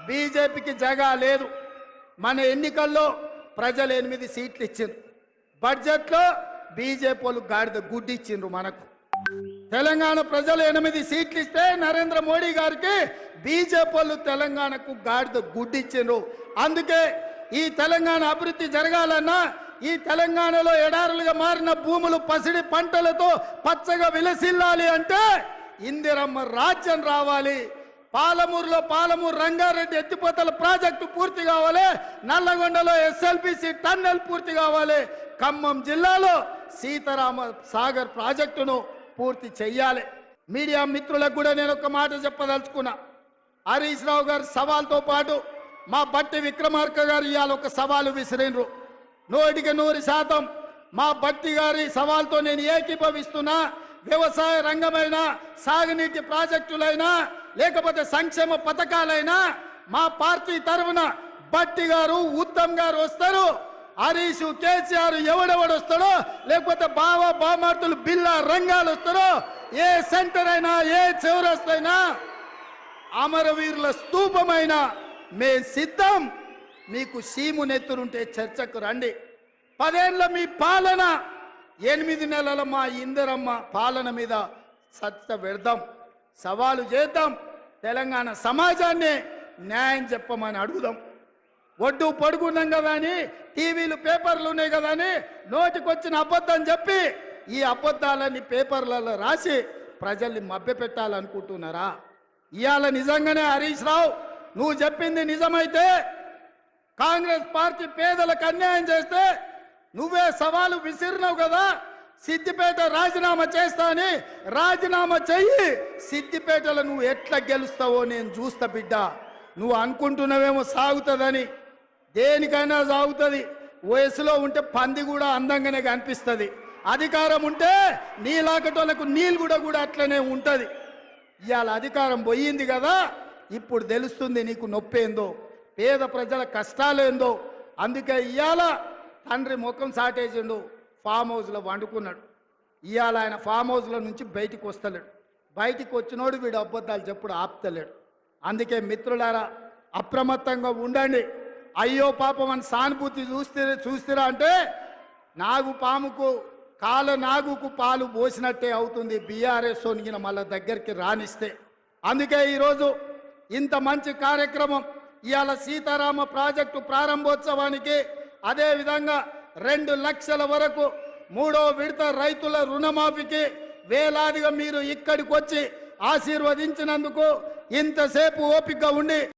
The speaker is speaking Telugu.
బీజేపీకి జగా లేదు. మన ఎన్నికల్లో ప్రజలు 8 సీట్లు ఇచ్చిండ్రు. బడ్జెట్లో బీజేపీ వాళ్ళు గాడిద గుడ్డి ఇచ్చిండ్రు. మనకు తెలంగాణ ప్రజలు 8 సీట్లు ఇస్తే నరేంద్ర మోడీ గారికి బీజేపీ వాళ్ళు తెలంగాణకు గాడిద గుడ్డి ఇచ్చిండ్రు. అందుకే ఈ తెలంగాణ అభివృద్ధి జరగాలన్నా, ఈ తెలంగాణలో ఎడారులుగా మారిన భూములు పసిడి పంటలతో పచ్చగా విలసిల్లాలి అంటే ఇందిరమ్మ రాజ్యం రావాలి. పాలమూరులో పాలమూరు రంగారెడ్డి ఎత్తిపోతల ప్రాజెక్టు పూర్తి కావాలి. నల్లగొండలో ఎస్ఎల్బిసి టన్నెల్ పూర్తి కావాలి. ఖమ్మం జిల్లాలో సీతారామ సాగర్ ప్రాజెక్టును పూర్తి చెయ్యాలి. మీడియా మిత్రులకు కూడా నేను ఒక మాట చెప్పదలుచుకున్నా. హరీష్ రావు గారి సవాల్తో పాటు మా బట్టి విక్రమార్క గారు ఇవాళ ఒక సవాలు విసిరినరు. 100% మా బట్టి గారి సవాల్తో నేను ఏకీభవిస్తున్నా. వ్యవసాయ రంగమైనా, సాగునీటి ప్రాజెక్టులైనా, లేకపోతే సంక్షేమ పథకాలైనా మా పార్టీ తరఫున బట్టి గారు, ఉత్తమ్ గారు వస్తారు. హరీష్, కేసీఆర్ ఎవడెవడు వస్తాడో, లేకపోతే బామార్తులు బిల్లా రంగాలు వస్తారో, ఏ సెంటర్ అయినా, ఏ చౌరస్తైనా, అమరవీరుల స్తూపమైనా మే సిద్ధం. మీకు సీము నెత్తురుంటే చర్చకు రండి. 10 ఏళ్ల మీ పాలన, 8 నెలల మా ఇందిరమ్మ పాలన మీద సత్త పెడదాం, సవాలు చేద్దాం. తెలంగాణ సమాజాన్ని న్యాయం చెప్పమని అడుగుదాం. ఒడ్డు పడుకున్నాం కదా అని, టీవీలు పేపర్లు ఉన్నాయి కదా అని నోటికొచ్చిన అబద్ధం చెప్పి ఈ అబద్ధాలన్నీ పేపర్లలో రాసి ప్రజల్ని మభ్యపెట్టాలనుకుంటున్నారా? ఇవాళ నిజంగానే హరీష్ రావు నువ్వు చెప్పింది నిజమైతే, కాంగ్రెస్ పార్టీ పేదలకు అన్యాయం చేస్తే నువ్వే సవాలు విసిరినావు కదా, సిద్దిపేట రాజీనామా చేస్తా అని రాజీనామా చెయ్యి. సిద్దిపేటలో నువ్వు ఎట్లా గెలుస్తావో నేను చూస్తా బిడ్డ. నువ్వు అనుకుంటున్నావేమో సాగుతుందని, దేనికైనా సాగుతుంది. వయసులో ఉంటే పంది కూడా అందంగానే కనిపిస్తుంది. అధికారం ఉంటే నీలాకటోళ్ళకు నీళ్ళు కూడా అట్లనే ఉంటుంది. ఇవాళ అధికారం పోయింది కదా, ఇప్పుడు తెలుస్తుంది నీకు నొప్పేందో, పేద ప్రజల కష్టాలేందో. అందుకే ఇవాళ తండ్రి ముఖం సాటేసిండు, ఫామ్ హౌస్లో వండుకున్నాడు. ఇవాళ ఆయన ఫామ్ హౌస్లో నుంచి బయటికి వస్తలేడు. బయటికి వచ్చినోడు వీడు అబద్ధాలు చెప్పుడు ఆపుతలేడు. అందుకే మిత్రులారా అప్రమత్తంగా ఉండండి. అయ్యో పాపం అని సానుభూతి చూస్తారా అంటే నాగు పాముకు నాగుకు పాలు పోసినట్టే అవుతుంది బీఆర్ఎస్ సోనిగిన మళ్ళీ దగ్గరికి రానిస్తే. అందుకే ఈరోజు ఇంత మంచి కార్యక్రమం, ఇవాళ సీతారామ ప్రాజెక్టు ప్రారంభోత్సవానికి, అదేవిధంగా 2 లక్షల వరకు 3వ విడత రైతుల రుణమాఫీకి వేలాదిగా మీరు ఇక్కడికి వచ్చి ఆశీర్వదించినందుకు, ఇంతసేపు ఓపికగా ఉండి